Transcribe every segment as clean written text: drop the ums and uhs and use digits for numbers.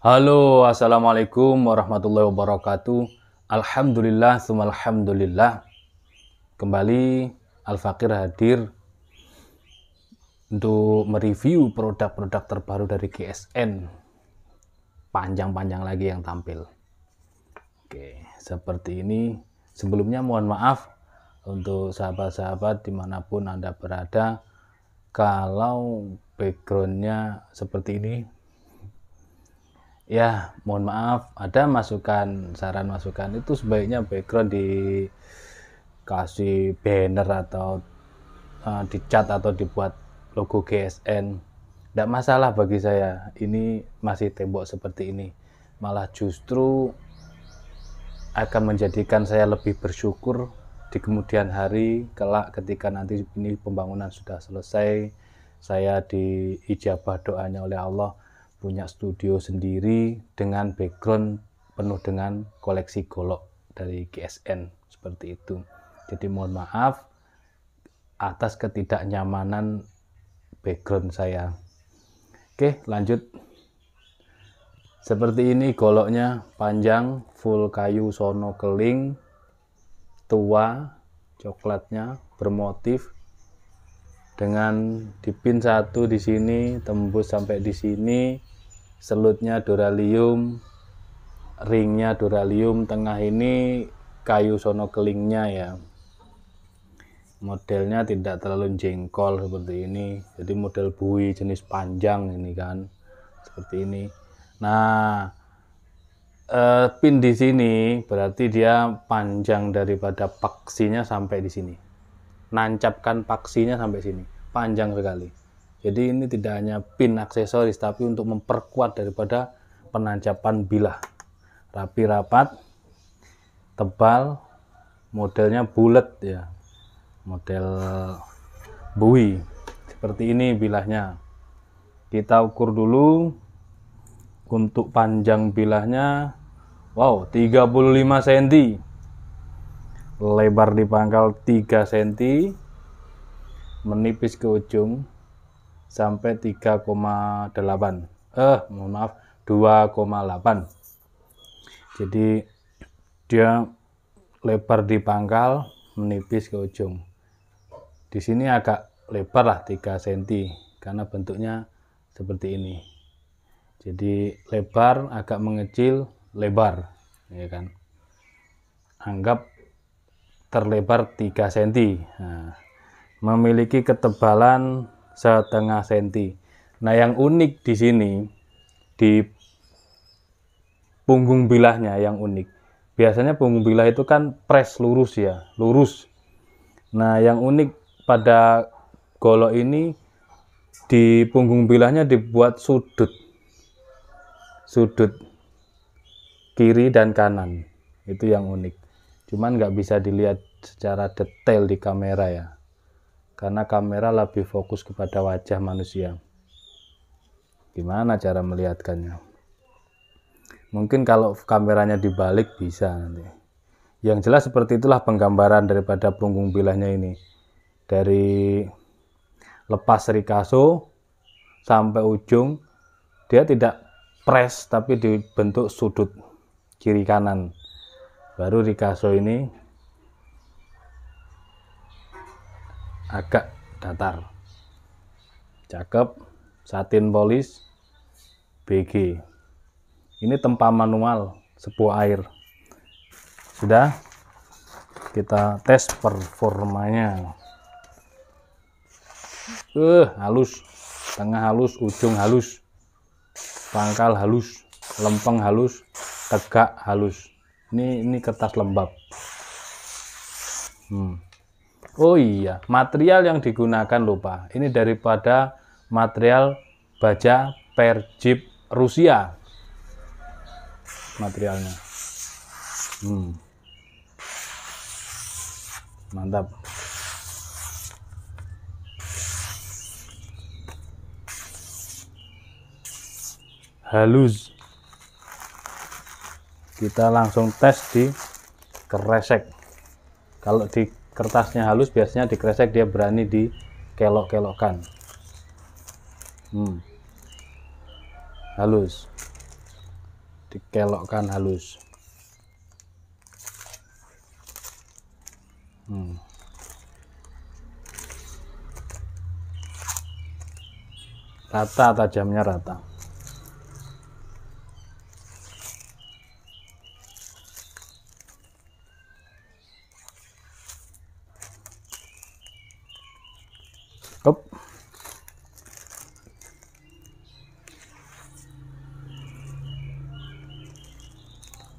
Halo, assalamualaikum warahmatullahi wabarakatuh. Alhamdulillah, alhamdulillah. Kembali Al-Fakir hadir untuk mereview produk-produk terbaru dari GSN. Panjang-panjang lagi yang tampil. Oke, seperti ini. Sebelumnya mohon maaf untuk sahabat-sahabat dimanapun Anda berada, kalau backgroundnya seperti ini. Ya, mohon maaf, ada masukan, saran masukan itu sebaiknya background dikasih banner atau dicat atau dibuat logo GSN. Tidak masalah bagi saya, ini masih tembok seperti ini. Malah justru akan menjadikan saya lebih bersyukur di kemudian hari kelak ketika nanti ini pembangunan sudah selesai, saya diijabah doanya oleh Allah, punya studio sendiri dengan background penuh dengan koleksi golok dari GSN seperti itu. Jadi mohon maaf atas ketidaknyamanan background saya. Oke, lanjut. Seperti ini goloknya, panjang, full kayu sono keling, tua, coklatnya bermotif dengan dipin satu di sini, tembus sampai di sini. Selutnya duralium, ringnya duralium, tengah ini kayu sono kelingnya ya. Modelnya tidak terlalu jengkol seperti ini, jadi model bui jenis panjang ini kan, seperti ini. Nah, pin di sini berarti dia panjang daripada paksinya sampai di sini. Nancapkan paksinya sampai sini, panjang sekali. Jadi ini tidak hanya pin aksesoris, tapi untuk memperkuat daripada penancapan bilah. Rapi rapat, tebal, modelnya bulat ya, model bui. Seperti ini bilahnya. Kita ukur dulu. Untuk panjang bilahnya, wow, 35 cm. Lebar di pangkal 3 cm. Menipis ke ujung sampai 3,8, mohon maaf 2,8. jadi dia lebar di pangkal, menipis ke ujung. Di sini agak lebar lah 3 cm karena bentuknya seperti ini. Jadi lebar, agak mengecil, lebar ya kan, anggap terlebar 3 cm. Nah, memiliki ketebalan setengah senti. Nah, yang unik di sini di punggung bilahnya yang unik. Biasanya punggung bilah itu kan press lurus ya, lurus. Nah, yang unik pada golok ini di punggung bilahnya dibuat sudut kiri dan kanan. Itu yang unik. Cuman nggak bisa dilihat secara detail di kamera ya, karena kamera lebih fokus kepada wajah manusia. Gimana cara melihatkannya? Mungkin kalau kameranya dibalik bisa nanti. Yang jelas seperti itulah penggambaran daripada punggung bilahnya ini. Dari lepas rikaso sampai ujung, dia tidak press tapi dibentuk sudut kiri kanan. Baru rikaso ini agak datar. Cakep, satin polis BG. Ini tempa manual, sebuah air. Sudah, kita tes performanya. Halus, tengah halus, ujung halus, pangkal halus, lempeng halus, tegak halus. Ini kertas lembab. Oh iya, material yang digunakan lupa. Ini daripada material baja Perjib Rusia. Materialnya. Mantap. Halus. Kita langsung tes di kresek. Kalau di kertasnya halus, biasanya di kresek dia berani dikelok-kelokkan. Halus. dikelokkan halus. Rata, tajamnya rata. Up.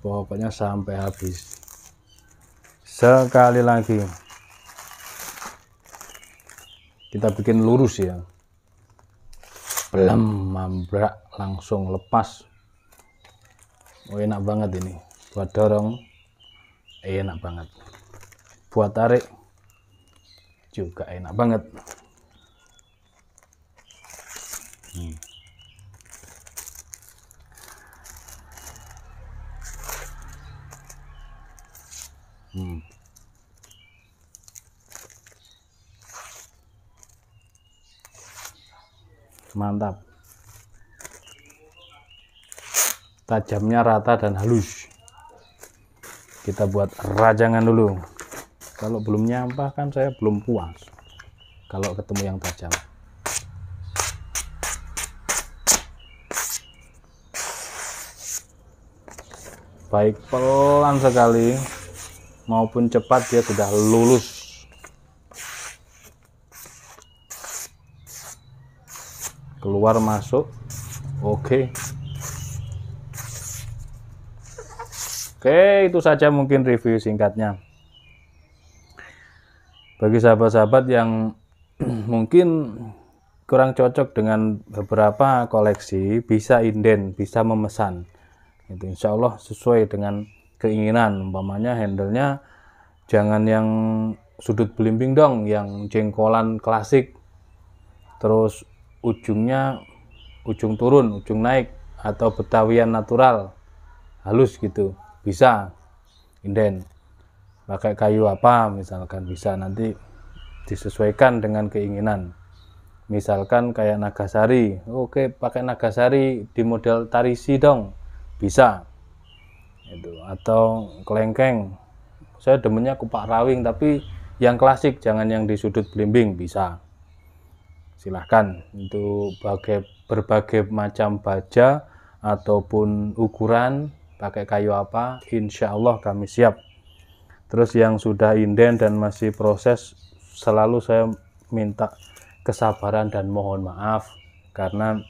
Pokoknya sampai habis. Sekali lagi kita bikin lurus ya, belum mambrak, langsung lepas. Oh, enak banget ini buat dorong, enak banget buat tarik juga enak banget. Mantap, tajamnya rata dan halus. Kita buat rajangan dulu. Kalau belum nyampah kan saya belum puas kalau ketemu yang tajam. Baik pelan sekali maupun cepat dia sudah lulus. Keluar masuk. Oke, itu saja mungkin review singkatnya. Bagi sahabat-sahabat yang mungkin kurang cocok dengan beberapa koleksi, bisa inden, bisa memesan. Itu insya Allah sesuai dengan keinginan. Umpamanya handlenya jangan yang sudut belimbing dong, yang jengkolan klasik, terus ujungnya ujung turun, ujung naik, atau betawian natural halus gitu, bisa inden. Pakai kayu apa misalkan, bisa, nanti disesuaikan dengan keinginan. Misalkan kayak Nagasari, oke pakai Nagasari di model tarisi dong, bisa itu. Atau kelengkeng, saya demennya kupak rawing tapi yang klasik, jangan yang di sudut belimbing, bisa. Silahkan untuk berbagai macam baja ataupun ukuran, pakai kayu apa, insya Allah kami siap. Terus yang sudah inden dan masih proses, selalu saya minta kesabaran dan mohon maaf karena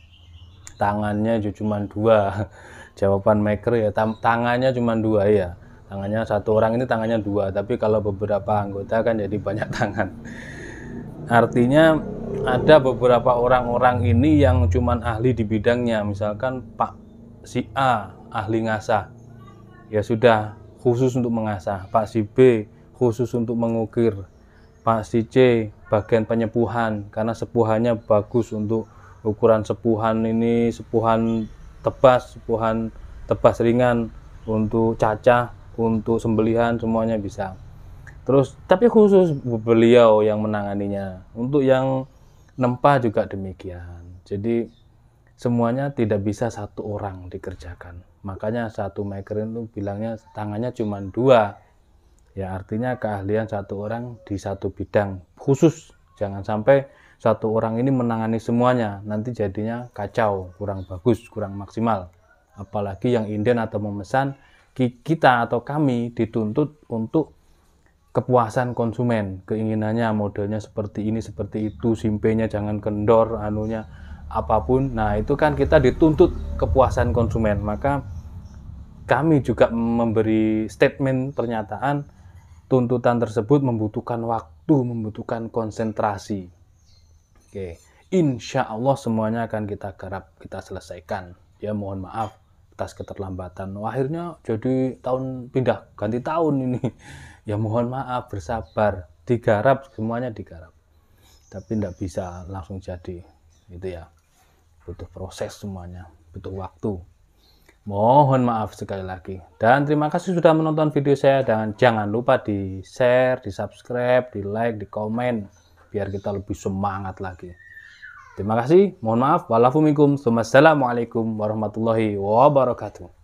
tangannya cuma 2. Jawaban maker ya, tangannya cuma 2 ya. Tangannya satu orang ini tangannya 2, tapi kalau beberapa anggota kan jadi banyak tangan. Artinya ada beberapa orang-orang ini yang cuman ahli di bidangnya, misalkan Pak si A ahli ngasah, ya sudah khusus untuk mengasah. Pak si B khusus untuk mengukir. Pak si C bagian penyepuhan, karena sepuhannya bagus untuk ukuran sepuhan ini, sepuhan tebas ringan, untuk cacah, untuk sembelihan, semuanya bisa. Terus tapi khusus beliau yang menanganinya. Untuk yang nempa juga demikian. Jadi semuanya tidak bisa satu orang dikerjakan. Makanya satu maker itu bilangnya tangannya cuma 2. Ya artinya keahlian satu orang di satu bidang khusus. Jangan sampai satu orang ini menangani semuanya, nanti jadinya kacau, kurang bagus, kurang maksimal. Apalagi yang inden atau memesan, kita atau kami dituntut untuk kepuasan konsumen, keinginannya modelnya seperti ini, seperti itu, simpenya jangan kendor, anunya apapun. Nah itu kan kita dituntut kepuasan konsumen, maka kami juga memberi statement pernyataan. Tuntutan tersebut membutuhkan waktu, membutuhkan konsentrasi. Oke, insya Allah semuanya akan kita garap, kita selesaikan. Ya mohon maaf atas keterlambatan. Akhirnya jadi tahun pindah ganti tahun ini. Ya mohon maaf, bersabar, digarap, semuanya digarap. Tapi tidak bisa langsung jadi. Itu ya, butuh proses semuanya, butuh waktu. Mohon maaf sekali lagi. Dan terima kasih sudah menonton video saya. Dan jangan lupa di share, di subscribe, di like, di komen. Biar kita lebih semangat lagi. Terima kasih. Mohon maaf. Wassalamualaikum warahmatullahi wabarakatuh.